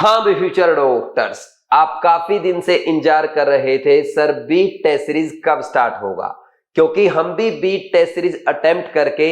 हाँ भी future doctors, आप काफी दिन से इंतजार कर रहे थे सर बीट टेस्ट सीरीज कब स्टार्ट होगा, क्योंकि हम भी बीट टेस्ट सीरीज अटेम्प्ट करके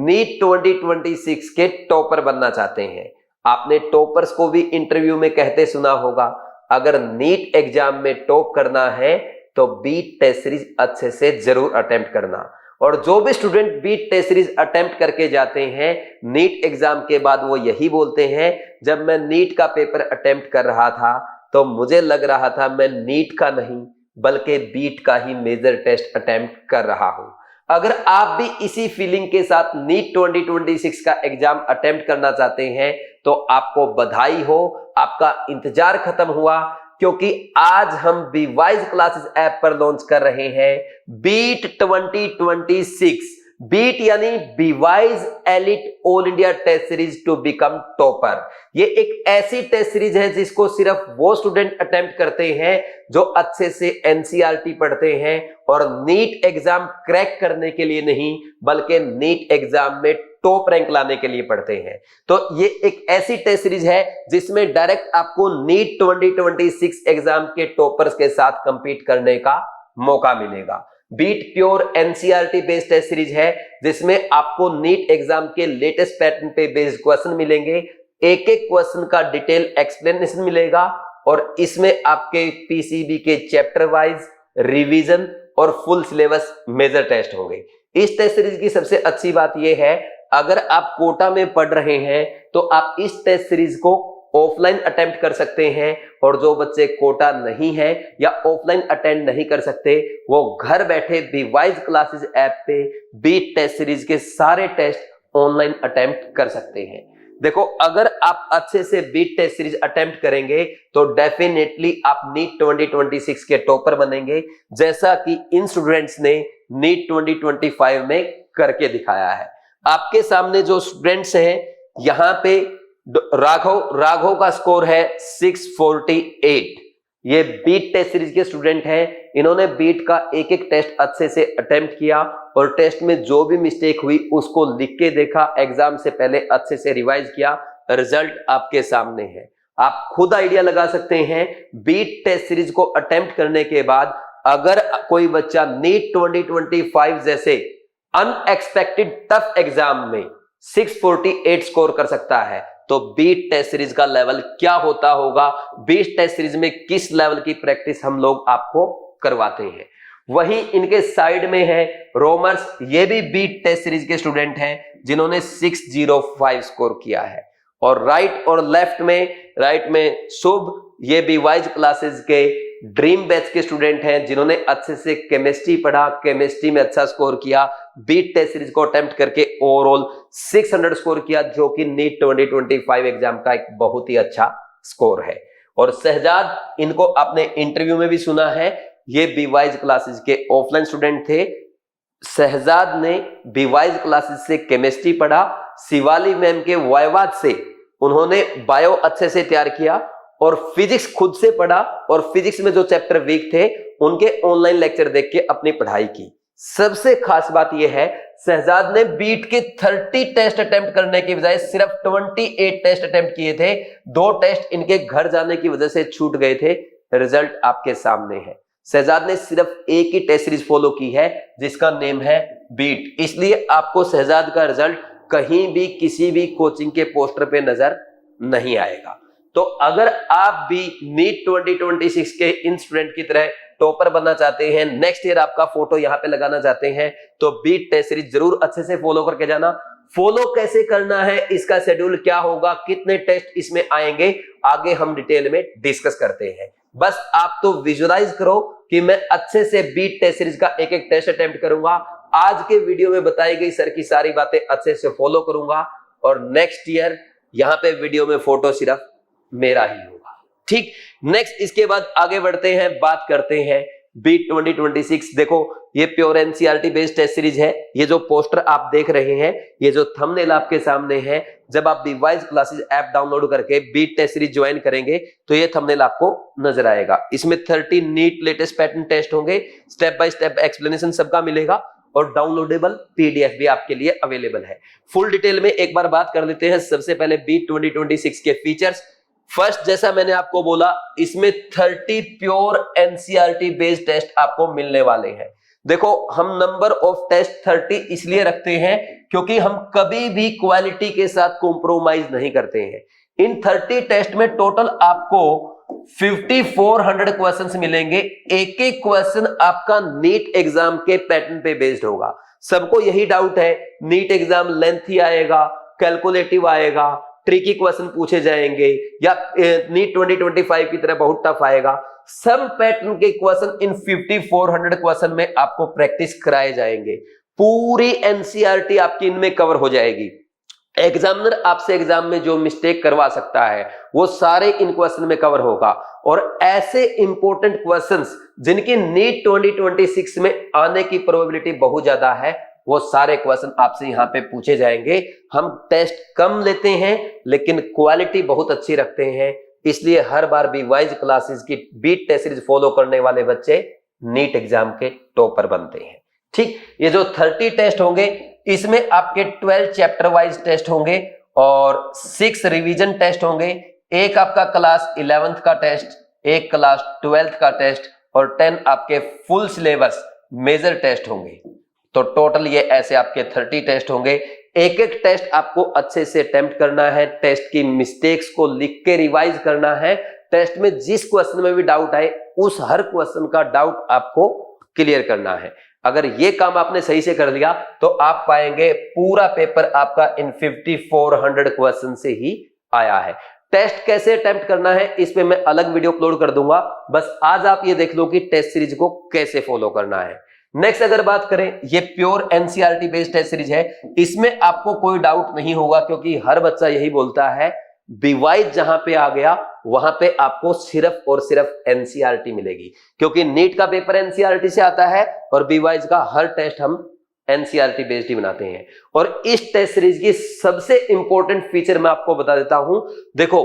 नीट 2026 के टॉपर बनना चाहते हैं। आपने टॉपर्स को भी इंटरव्यू में कहते सुना होगा, अगर नीट एग्जाम में टॉप करना है तो बीट टेस्ट सीरीज अच्छे से जरूर अटेम्प्ट करना। और जो भी student beat test series attempt करके जाते हैं नीट एग्जाम के बाद वो यही बोलते हैं, जब मैं नीट का पेपर अटेम्प्ट कर रहा था तो मुझे लग रहा था मैं नीट का नहीं बल्कि बीट का ही मेजर टेस्ट अटेम्प्ट कर रहा हूं। अगर आप भी इसी फीलिंग के साथ नीट 2026 का एग्जाम अटेम्प्ट करना चाहते हैं तो आपको बधाई हो, आपका इंतजार खत्म हुआ, क्योंकि आज हम बीवाइज क्लासेस ऐप पर लॉन्च कर रहे हैं बीट 2026। बीट यानी BeWise elite all India test series to become topper. ये एक ऐसी टेस्ट सीरीज है जिसको सिर्फ वो स्टूडेंट अटेम्प्ट करते हैं जो अच्छे से एनसीईआरटी पढ़ते हैं और नीट एग्जाम क्रैक करने के लिए नहीं बल्कि नीट एग्जाम में टॉप रैंक लाने के लिए पढ़ते हैं। तो ये एक ऐसी टेस्ट सीरीज है जिसमें डायरेक्ट आपको नीट 2026 एग्जाम के टॉपर्स के साथ कंपीट करने का मौका मिलेगा। Beat pure NCERT based test series है जिसमें आपको नीट एग्जाम के लेटेस्ट पैटर्न पे बेस्ड क्वेश्चन मिलेंगे, एक एक क्वेश्चन का डिटेल एक्सप्लेनेशन मिलेगा और इसमें आपके पीसीबी के चैप्टर वाइज रिवीजन और फुल सिलेबस मेजर टेस्ट होंगे। इस टेस्ट सीरीज की सबसे अच्छी बात यह है, अगर आप कोटा में पढ़ रहे हैं तो आप इस टेस्ट सीरीज को ऑफलाइन अटेम्प्ट कर सकते हैं और जो बच्चे कोटा नहीं है या ऑफलाइन अटेंड नहीं कर सकते वो घर बैठे बीवाइज क्लासेस ऐप पे बीट टेस्ट सीरीज के सारे टेस्ट ऑनलाइन अटेम्प्ट कर सकते हैं। देखो, अगर आप अच्छे से बीट टेस्ट सीरीज अटेम्प्ट करेंगे तो डेफिनेटली आप नीट 2026 के टॉपर बनेंगे, जैसा कि इन स्टूडेंट्स ने नीट 2025 में करके दिखाया है। आपके सामने जो स्टूडेंट्स हैं, यहां पे राघव का स्कोर है 648। ये बीट टेस्ट सीरीज के स्टूडेंट हैं। इन्होंने बीट का एक एक टेस्ट अच्छे से अटेम्प्ट किया और टेस्ट में जो भी मिस्टेक हुई उसको लिख के देखा, एग्जाम से पहले अच्छे से रिवाइज किया। रिजल्ट आपके सामने है, आप खुद आइडिया लगा सकते हैं। बीट टेस्ट सीरीज को अटेम्प्ट करने के बाद अगर कोई बच्चा नीट 2025 जैसे अनएक्सपेक्टेड टफ एग्जाम में 648 स्कोर कर सकता है तो बीट टेस्ट सीरीज का लेवल क्या होता होगा, बीट टेस्ट सीरीज में किस लेवल की प्रैक्टिस हम लोग आपको करवाते हैं। वहीं इनके साइड में है रोमर्स, ये भी बीट टेस्ट सीरीज के स्टूडेंट हैं जिन्होंने 605 स्कोर किया है। और राइट में शुभ, ये बीवाइज क्लासेस के ड्रीम बैच के स्टूडेंट हैं जिन्होंने अच्छे से केमिस्ट्री पढ़ा, केमिस्ट्री में अच्छा स्कोर किया, बीट टेस्ट सीरीज को अटेम्प्ट करके ओवरऑल 600 स्कोर किया, जो कि नीट 2025 एग्जाम का एक बहुत ही अच्छा स्कोर है। और शहजाद, इनको आपने इंटरव्यू में भी सुना है, ये बीवाइज क्लासेस के ऑफलाइन स्टूडेंट थे। शहजाद ने बीवाइज क्लासेस से केमिस्ट्री पढ़ा, शिवाली मैम के वाइवाद से उन्होंने बायो अच्छे से तैयार किया और फिजिक्स खुद से पढ़ा और फिजिक्स में जो चैप्टर वीक थे उनके ऑनलाइन लेक्चर देख के अपनी पढ़ाई की। सबसे खास बात यह है, शहजाद ने बीट के 30 टेस्ट अटेम्प्ट करने की बजाय सिर्फ 28 टेस्ट अटेम्प्ट किए थे। 2 टेस्ट इनके घर जाने की वजह से छूट गए थे। रिजल्ट आपके सामने है। शहजाद ने सिर्फ एक ही टेस्ट सीरीज फॉलो की है जिसका नेम है बीट, इसलिए आपको शहजाद का रिजल्ट कहीं भी किसी भी कोचिंग के पोस्टर पे नजर नहीं आएगा। तो अगर आप भी नीट 2026 के इन स्टूडेंट की तरह टॉपर बनना चाहते हैं, नेक्स्ट ईयर आपका फोटो यहां पे लगाना चाहते हैं, तो बीट टेस्ट सीरीज जरूर अच्छे से फॉलो करके जाना। फॉलो कैसे करना है, इसका शेड्यूल क्या होगा, कितने टेस्ट इसमें आएंगे, आगे हम डिटेल में डिस्कस करते हैं। बस आप तो विजुअलाइज करो कि मैं अच्छे से बीट टेस्ट सीरीज का एक एक टेस्ट अटेम्प्ट करूंगा, आज के वीडियो में बताई गई सर की सारी बातें अच्छे से फॉलो करूंगा और नेक्स्ट ईयर यहां पे वीडियो में फोटो सिर्फ मेरा ही होगा। ठीक, नेक्स्ट इसके बाद आगे बढ़ते हैं, बात करते हैं बीट 2026। देखो, ये pure NCERT based test series है। ये जो पोस्टर आप देख रहे हैं, ये जो थंबनेल आपके सामने है, जब आप बीवाइज क्लासेस ऐप डाउनलोड करके बीट टेस्ट सीरीज ज्वाइन करेंगे तो ये थंबनेल आपको नजर आएगा। इसमें 30 नीट लेटेस्ट पैटर्न टेस्ट होंगे, स्टेप बाय स्टेप एक्सप्लेनेशन सबका मिलेगा और डाउनलोडेबल पीडीएफ भी आपके लिए अवेलेबल है। फुल डिटेल में एक बार बात कर लेते हैं। सबसे पहले बीट 2026 के फीचर्स। फर्स्ट जैसा मैंने आपको बोला, इसमें 30 प्योर एनसीईआरटी बेस्ड टेस्ट आपको मिलने वाले हैं। देखो हम नंबर ऑफ टेस्ट 30 इसलिए रखते हैं क्योंकि हम कभी भी क्वालिटी के साथ कॉम्प्रोमाइज नहीं करते हैं। इन 30 टेस्ट में टोटल आपको 5400 क्वेश्चंस मिलेंगे। एक एक क्वेश्चन आपका नीट एग्जाम के पैटर्न पे बेस्ड होगा। सबको यही डाउट है, नीट एग्जाम लेंथी आएगा, कैलकुलेटिव आएगा, ट्रिकी क्वेश्चन पूछे जाएंगे, या नीट 2025 की तरह बहुत टफ आएगा। सब पैटर्न के क्वेश्चन इन 5400 क्वेश्चन में आपको प्रैक्टिस कराए जाएंगे। पूरी एनसीईआरटी आपकी इनमें कवर हो जाएगी। एग्जामिनर आपसे एग्जाम में जो मिस्टेक करवा सकता है वो सारे इन क्वेश्चन में कवर होगा। और ऐसे इंपॉर्टेंट क्वेश्चंस जिनकी नीट 2026 में आने की प्रोबेबिलिटी बहुत ज्यादा है, वो सारे क्वेश्चन आपसे यहां पे पूछे जाएंगे। हम टेस्ट कम लेते हैं लेकिन क्वालिटी बहुत अच्छी रखते हैं, इसलिए हर बार बीवाइज क्लासेस की बीट टेस्ट सीरीज फॉलो करने वाले बच्चे नीट एग्जाम के टॉपर बनते हैं। ठीक, ये जो 30 टेस्ट होंगे इसमें आपके 12 चैप्टर वाइज टेस्ट होंगे और 6 रिवीजन टेस्ट होंगे। एक आपका क्लास 11th का टेस्ट, एक क्लास 12th का टेस्ट और 10 आपके फुल सिलेबस मेजर टेस्ट होंगे। तो टोटल ये ऐसे आपके 30 टेस्ट होंगे। एक एक टेस्ट आपको अच्छे से अटेम्प्ट करना है, टेस्ट की मिस्टेक्स को लिख के रिवाइज करना है। टेस्ट में जिस क्वेश्चन में भी डाउट आए उस हर क्वेश्चन का डाउट आपको क्लियर करना है। अगर ये काम आपने सही से कर लिया तो आप पाएंगे पूरा पेपर आपका इन 5400 क्वेश्चन से ही आया है। टेस्ट कैसे अटेम्प्ट करना है इस पे मैं अलग वीडियो अपलोड कर दूंगा, बस आज आप ये देख लो कि टेस्ट सीरीज को कैसे फॉलो करना है। नेक्स्ट अगर बात करें, ये pure NCERT based test series है, इसमें आपको कोई डाउट नहीं होगा क्योंकि हर बच्चा यही बोलता है बीवाइज जहां पे आ गया वहां पे आपको सिर्फ और सिर्फ एनसीईआरटी मिलेगी, क्योंकि नीट का पेपर एनसीईआरटी से आता है और बीवाइज का हर टेस्ट हम एनसीईआरटी बेस्ड ही बनाते हैं। और इस टेस्ट सीरीज की सबसे इंपॉर्टेंट फीचर मैं आपको बता देता हूं। देखो,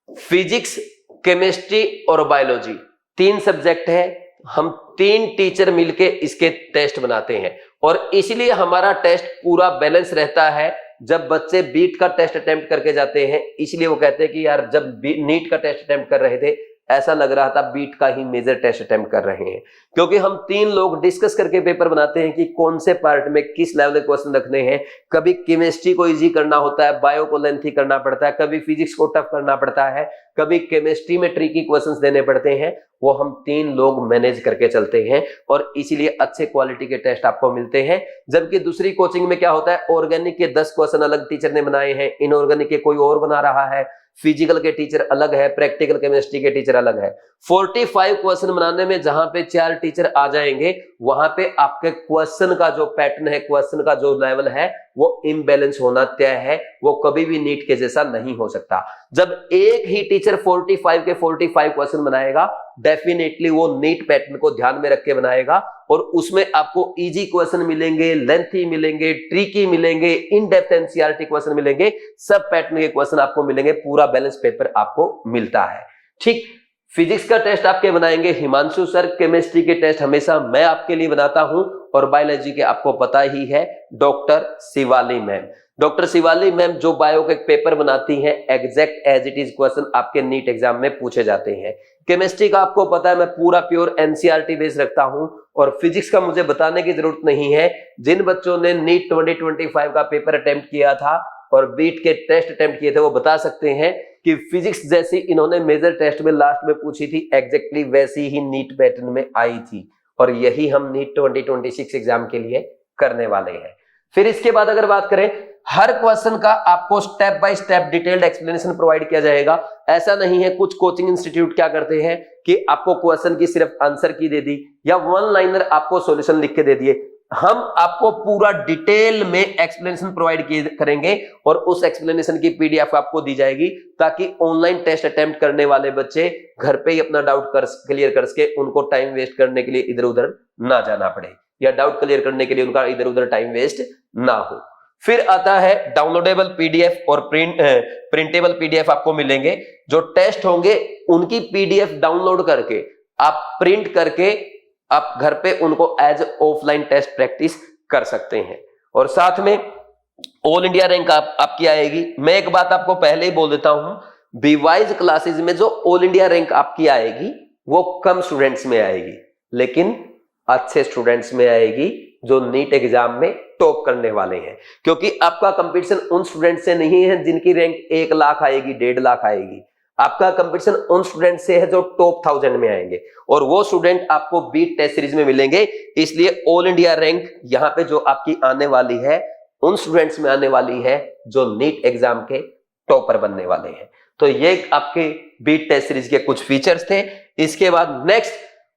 फिजिक्स, केमिस्ट्री और बायोलॉजी 3 सब्जेक्ट है, हम 3 टीचर मिलके इसके टेस्ट बनाते हैं और इसलिए हमारा टेस्ट पूरा बैलेंस रहता है। जब बच्चे बीट का टेस्ट अटेम्प्ट करके जाते हैं इसलिए वो कहते हैं कि यार जब नीट का टेस्ट अटेम्प्ट कर रहे थे ऐसा लग रहा था बीट का ही मेजर टेस्ट अटेम्प्ट कर रहे हैं, क्योंकि हम 3 लोग डिस्कस करके पेपर बनाते हैं कि कौन से पार्ट में किस लेवल के क्वेश्चन रखने हैं। कभी केमिस्ट्री को इजी करना होता है, बायो को लेंथी करना पड़ता है, कभी फिजिक्स को टफ करना पड़ता है, कभी केमिस्ट्री में ट्रिकी क्वेश्चंस देने पड़ते हैं। वो हम 3 लोग मैनेज करके चलते हैं और इसीलिए अच्छे क्वालिटी के टेस्ट आपको मिलते हैं। जबकि दूसरी कोचिंग में क्या होता है, ऑर्गेनिक के 10 क्वेश्चन अलग टीचर ने बनाए हैं, इनऑर्गेनिक के कोई और बना रहा है, फिजिकल के टीचर अलग है, प्रैक्टिकल केमिस्ट्री के टीचर अलग है। 45 क्वेश्चन बनाने में जहां पे 4 टीचर आ जाएंगे वहां पे आपके क्वेश्चन का जो पैटर्न है, क्वेश्चन का जो लेवल है वो इम्बैलेंस होना तय है, वो कभी भी नीट के जैसा नहीं हो सकता। जब एक ही टीचर 45 के 45 क्वेश्चन बनाएगा डेफिनेटली वो नीट पैटर्न को ध्यान में रख के बनाएगा और उसमें आपको इजी क्वेश्चन मिलेंगे, लेंथी मिलेंगे, ट्रिकी मिलेंगे, इन डेप्थ एनसीईआरटी क्वेश्चन मिलेंगे, सब पैटर्न के क्वेश्चन आपको मिलेंगे, पूरा बैलेंस पेपर आपको मिलता है। ठीक, फिजिक्स का टेस्ट आपके बनाएंगे हिमांशु सर, केमिस्ट्री के टेस्ट हमेशा मैं आपके लिए बनाता हूं और बायोलॉजी के आपको पता ही है doctor Shivali ma'am. Doctor Shivali ma'am जो बायो के पेपर बनाती हैं exact as it is question आपके नीट एग्जाम में पूछे जाते हैं। केमिस्ट्री का आपको पता है मैं पूरा प्योर एनसीईआरटी बेस रखता हूं और फिजिक्स का मुझे बताने की जरूरत नहीं है। जिन बच्चों ने नीट 2025 का पेपर अटेम्प्ट किया था और बीट के टेस्ट अटेम्प्ट किए थे वो बता सकते हैं कि फिजिक्स जैसी इन्होंने मेजर टेस्ट में लास्ट में पूछी थी एग्जैक्टली वैसी ही नीट पैटर्न में आई थी और यही हम नीट 2026 एग्जाम के लिए करने वाले हैं। फिर इसके बाद अगर बात करें, हर क्वेश्चन का आपको step by step detailed explanation provide किया जाएगा। ऐसा नहीं है कुछ कोचिंग इंस्टीट्यूट क्या करते हैं कि आपको क्वेश्चन की सिर्फ आंसर की दे दी या 1 लाइनर आपको सॉल्यूशन लिख के दे दिए। हम आपको पूरा डिटेल में एक्सप्लेनेशन प्रोवाइड करेंगे और उस एक्सप्लेनेशन की पीडीएफ आपको दी जाएगी ताकि ऑनलाइन टेस्ट अटेम्प्ट करने वाले बच्चे घर पे ही अपना डाउट क्लियर कर सके, उनको टाइम वेस्ट करने के लिए इधर उधर ना जाना पड़े या डाउट क्लियर करने के लिए उनका इधर उधर टाइम वेस्ट ना हो। फिर आता है डाउनलोडेबल पीडीएफ और प्रिंटेबल पीडीएफ आपको मिलेंगे। जो टेस्ट होंगे उनकी पीडीएफ डाउनलोड करके आप प्रिंट करके आप घर पे उनको एज ऑफलाइन टेस्ट प्रैक्टिस कर सकते हैं और साथ में ऑल इंडिया रैंक आपकी आएगी। मैं एक बात आपको पहले ही बोल देता हूं, बीवाइज क्लासेस में जो ऑल इंडिया रैंक आपकी आएगी वो कम स्टूडेंट्स में आएगी, लेकिन अच्छे स्टूडेंट्स में आएगी जो नीट एग्जाम में टॉप करने वाले हैं। क्योंकि आपका कंपटीशन उन स्टूडेंट से नहीं है जिनकी रैंक 1 लाख आएगी, 1.5 लाख आएगी। आपका कंपटीशन उन स्टूडेंट से है जो टॉप 1000 में आएंगे, और वो स्टूडेंट आपको बीट टेस्ट सीरीज में मिलेंगे। इसलिए ऑल इंडिया रैंक यहां पे जो आपकी आने वाली है उन स्टूडेंट्स में आने वाली है जो नीट एग्जाम के टॉपर बनने वाले हैं। तो ये आपके बीट टेस्ट सीरीज के कुछ फीचर्स थे। इसके बाद नेक्स्ट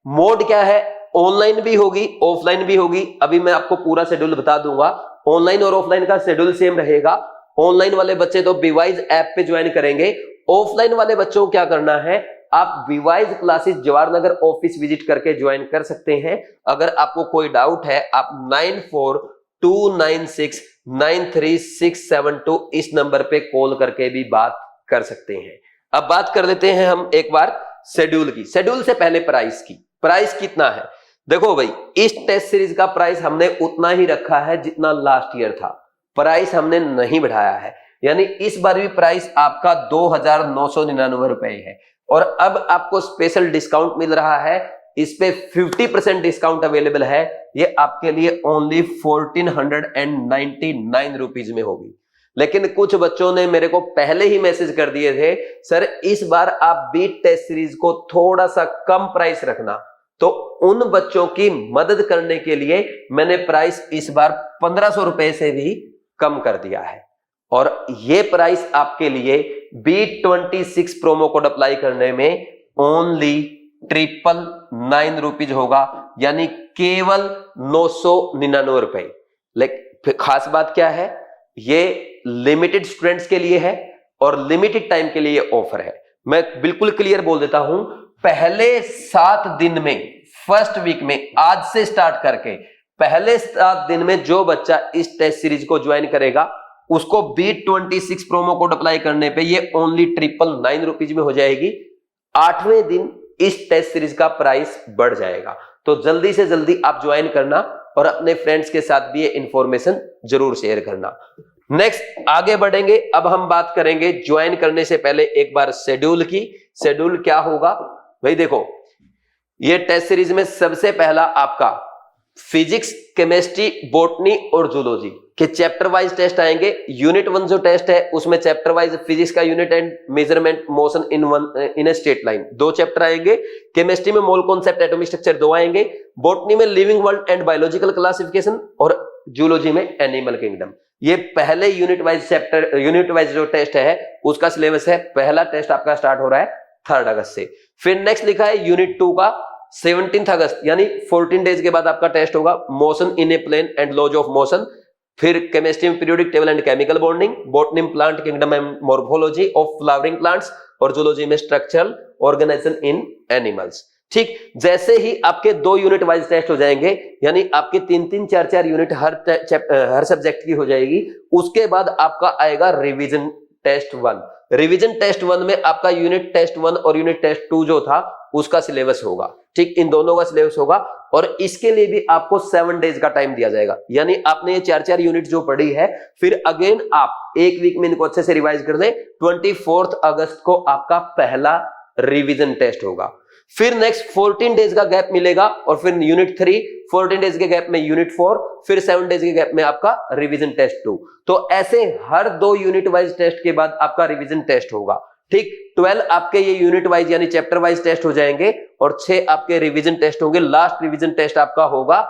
मोड क्या है, ऑनलाइन भी होगी ऑफलाइन भी होगी। अभी मैं आपको पूरा शेड्यूल बता दूंगा। ऑनलाइन और ऑफलाइन का शेड्यूल सेम रहेगा। ऑनलाइन वाले बच्चे तो बीवाइज ऐप पे ज्वाइन करेंगे। ऑफलाइन वाले बच्चों को क्या करना है, आप बीवाइज classes Jawahar Nagar office visit करके ज्वाइन कर सकते हैं। अगर आपको कोई डाउट है आप 9429693672 इस नंबर पे कॉल करके भी बात कर सकते हैं। अब बात कर लेते हैं हम एक बार शेड्यूल की। शेड्यूल से पहले प्राइस की। प्राइस कितना है, देखो भाई, इस टेस्ट सीरीज का प्राइस हमने उतना ही रखा है जितना लास्ट ईयर था। प्राइस हमने नहीं बढ़ाया है, यानी इस बार भी प्राइस आपका 2999 रुपए है। और अब आपको स्पेशल डिस्काउंट मिल रहा है, इस पे 50% डिस्काउंट अवेलेबल है। ये आपके लिए ओनली 1499 रुपीज में होगी। लेकिन कुछ बच्चों ने मेरे को पहले ही मैसेज कर दिए थे, सर इस बार आप बीट टेस्ट सीरीज को थोड़ा सा कम प्राइस रखना। तो उन बच्चों की मदद करने के लिए मैंने प्राइस इस बार 1500 रुपए से भी कम कर दिया है। और ये प्राइस आपके लिए B26 प्रोमो कोड अप्लाई करने में ओनली 999 रुपीज होगा, यानी केवल 999 रुपए। लेकिन खास बात क्या है, ये लिमिटेड स्टूडेंट्स के लिए है और लिमिटेड टाइम के लिए ऑफर है। मैं बिल्कुल क्लियर बोल देता हूं, पहले 7 दिन में, फर्स्ट वीक में, आज से स्टार्ट करके पहले 7 दिन में जो बच्चा इस टेस्ट सीरीज को ज्वाइन करेगा उसको B26 प्रोमो कोड अप्लाई करने पे ये ओनली 999 रुपीज में हो जाएगी। 8वें दिन इस टेस्ट सीरीज का प्राइस बढ़ जाएगा। तो जल्दी से जल्दी आप ज्वाइन करना और अपने फ्रेंड्स के साथ भी ये इंफॉर्मेशन जरूर शेयर करना। नेक्स्ट आगे बढ़ेंगे। अब हम बात करेंगे ज्वाइन करने से पहले एक बार शेड्यूल की। शेड्यूल क्या होगा भाई, देखो ये टेस्ट सीरीज में सबसे पहला आपका फिजिक्स, केमिस्ट्री, बॉटनी और जूलॉजी के चैप्टर वाइज टेस्ट आएंगे। यूनिट 1 जो टेस्ट है उसमें चैप्टर वाइज फिजिक्स का unit and measurement motion in a straight line 2 chapter आएंगे। केमिस्ट्री में मोल कॉन्सेप्ट, एटॉमिक स्ट्रक्चर 2 आएंगे। बॉटनी में living world and biological classification और जूलॉजी में एनिमल किंगडम। ये पहले unit wise chapter, unit wise जो टेस्ट है उसका सिलेबस है। पहला टेस्ट आपका स्टार्ट हो रहा है 3 अगस्त से। फिर नेक्स्ट लिखा है यूनिट 2 का 17 अगस्त, यानी 14 डेज के बाद आपका टेस्ट होगा, motion in a plane and laws of motion. फिर केमिस्ट्री में periodic table and chemical bonding, botany में plant kingdom and morphology of flowering plants और जूलॉजी में स्ट्रक्चरल ऑर्गेनाइजेशन इन एनिमल्स। ठीक, जैसे ही आपके 2 यूनिट वाइज टेस्ट हो जाएंगे, यानी आपके 3-3, 4-4 यूनिट हर सब्जेक्ट की हो जाएगी, उसके बाद आपका आएगा रिवीजन टेस्ट 1। रिवीजन टेस्ट 1 में आपका यूनिट टेस्ट 1 और यूनिट टेस्ट 2 जो था उसका सिलेबस होगा। ठीक, इन दोनों का सिलेबस होगा और इसके लिए भी आपको 7 डेज का टाइम दिया जाएगा। यानी आपने ये 4-4 यूनिट जो पढ़ी है, फिर अगेन आप एक वीक में इनको अच्छे से रिवाइज कर लें। 24 अगस्त को आपका पहला रिवीजन टेस्ट होगा। फिर नेक्स्ट 14 डेज का गैप मिलेगा और फिर यूनिट 3, 14 डेज के गैप में यूनिट 4, फिर 7 डेज के गैप में आपका रिवीजन टेस्ट 2। तो ऐसे हर 2 यूनिट वाइज टेस्ट के बाद आपका रिवीजन टेस्ट होगा। ठीक, 12 आपके ये यूनिट वाइज यानी चैप्टर वाइज टेस्ट हो जाएंगे और 6 आपके रिवीजन टेस्ट होंगे। लास्ट रिवीजन टेस्ट आपका होगा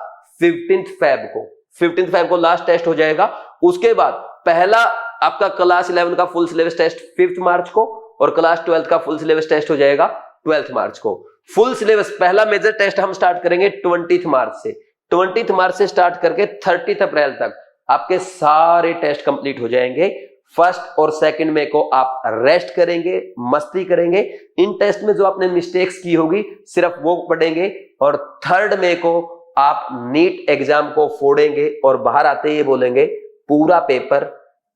15 फेब को। 15 फेब को लास्ट टेस्ट हो जाएगा। उसके बाद पहला आपका क्लास 11 का फुल सिलेबस टेस्ट 5 मार्च को और क्लास 12 का फुल सिलेबस टेस्ट हो जाएगा 12 मार्च को। फुल सिलेबस पहला मेजर टेस्ट हम स्टार्ट करेंगे 20 मार्च से। 20 मार्च से स्टार्ट करके 30 अप्रैल तक आपके सारे टेस्ट कंप्लीट हो जाएंगे। फर्स्ट और सेकंड में को आप रेस्ट करेंगे, मस्ती करेंगे। इन टेस्ट में जो आपने मिस्टेक्स की होगी सिर्फ वो पढ़ेंगे और 3rd में को आप नीट एग्जाम को फोड़ेंगे और बाहर आते ही बोलेंगे पूरा पेपर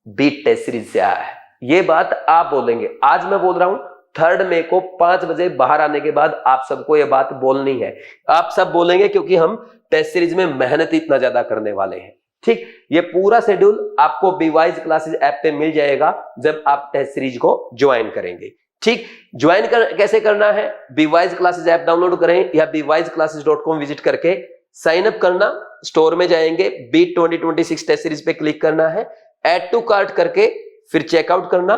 बीट टेस्ट सीरीज से आया है। ये बात आप बोलेंगे। आज मैं बोल रहा हूं 3rd में को 5 बजे बाहर आने के बाद आप सबको ये बात बोलनी है। आप सब बोलेंगे क्योंकि हम टेस्ट सीरीज में मेहनत इतना ज्यादा करने वाले हैं। ठीक, ये पूरा शेड्यूल आपको बीवाइज क्लासेस ऐप पे मिल जाएगा जब आप टेस्ट सीरीज को ज्वाइन करेंगे। ठीक, ज्वाइन कैसे करना है, बीवाइज क्लासेस ऐप डाउनलोड करें या bwiseclasses.com विजिट करके साइन अप करना, स्टोर में जाएंगे, बीट 2026 टेस्ट सीरीज पे क्लिक करना है, ऐड टू कार्ट करके फिर चेकआउट करना,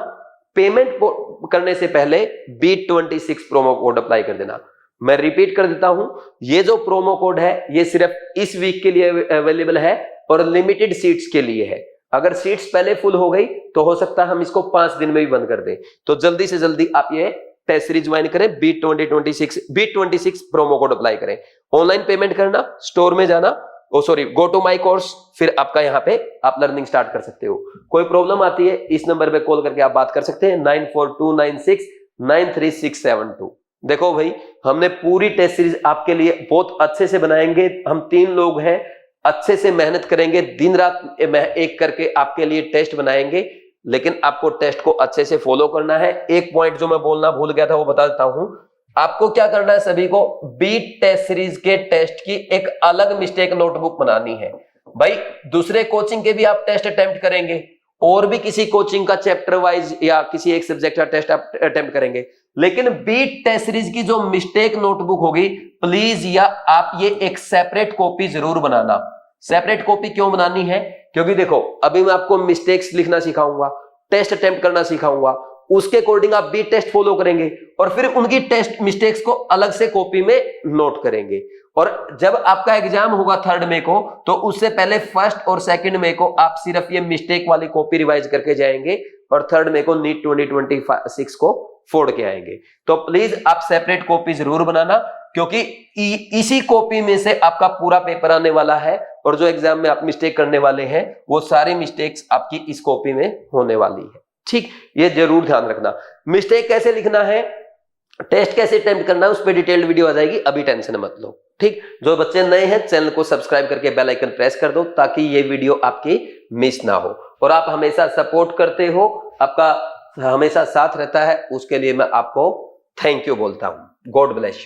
पेमेंट करने से पहले बीट 26 प्रोमो कोड अप्लाई कर देना। मैं रिपीट कर देता हूं, ये जो प्रोमो कोड है ये सिर्फ इस वीक के लिए अवेलेबल है और लिमिटेड सीट्स के लिए है। अगर सीट्स पहले फुल हो गई तो हो सकता है हम इसको 5 दिन में भी बंद कर दें। तो जल्दी से जल्दी आप ये टेस्ट सीरीज ज्वाइन करें, बीट 26 प्रोमो कोड अप्लाई करें। ऑनलाइन पेमेंट करना, स्टोर में जाना, गो टू माई कोर्स, फिर आपका यहाँ पे आप लर्निंग स्टार्ट कर सकते हो। कोई प्रॉब्लम आती है इस नंबर पे कॉल करके आप बात कर सकते हैं 9429693672। देखो भाई, हमने पूरी टेस्ट सीरीज आपके लिए बहुत अच्छे से बनाएंगे। हम 3 लोग हैं, अच्छे से मेहनत करेंगे, दिन रात एक करके आपके लिए टेस्ट बनाएंगे, लेकिन आपको टेस्ट को अच्छे से फॉलो करना है। एक पॉइंट जो मैं बोलना भूल गया था वो बता देता हूं, आपको क्या करना है, सभी को बीट टेस्ट सीरीज के टेस्ट की एक अलग मिस्टेक नोटबुक बनानी है। भाई दूसरे कोचिंग के भी आप टेस्ट अटेम्प्ट करेंगे और भी किसी कोचिंग का चैप्टर वाइज या किसी एक सब्जेक्ट का टेस्ट आप अटेम्प्ट करेंगे, लेकिन बीट टेस्ट सीरीज की जो मिस्टेक नोटबुक होगी प्लीज या आप ये एक सेपरेट कॉपी जरूर बनाना। सेपरेट कॉपी क्यों बनानी है, क्योंकि देखो अभी मैं आपको मिस्टेक्स लिखना सिखाऊंगा, टेस्ट अटेम्प्ट करना सिखाऊंगा, उसके अकॉर्डिंग आप बीट टेस्ट फॉलो करेंगे और फिर उनकी टेस्ट मिस्टेक्स को अलग से कॉपी में नोट करेंगे। और जब आपका एग्जाम होगा 3 मई को, तो उससे पहले 1 और 2 मई को आप सिर्फ ये मिस्टेक वाली कॉपी रिवाइज करके जाएंगे और 3 मई को नीट 2026 को फोड़ के आएंगे। तो प्लीज आप सेपरेट कॉपी जरूर बनाना, क्योंकि इसी कॉपी में से आपका पूरा पेपर आने वाला है और जो एग्जाम में आप मिस्टेक करने वाले हैं वो सारी मिस्टेक्स आपकी इस कॉपी में होने वाली है। ठीक, ये जरूर ध्यान रखना। मिस्टेक कैसे लिखना है, टेस्ट कैसे अटेम्प्ट करना है, उस पर डिटेल्ड वीडियो आ जाएगी, अभी टेंशन मत लो। ठीक, जो बच्चे नए हैं चैनल को सब्सक्राइब करके बेल आइकन प्रेस कर दो ताकि ये वीडियो आपकी मिस ना हो। और आप हमेशा सपोर्ट करते हो, आपका हमेशा साथ रहता है, उसके लिए मैं आपको थैंक यू बोलता हूं। God bless you.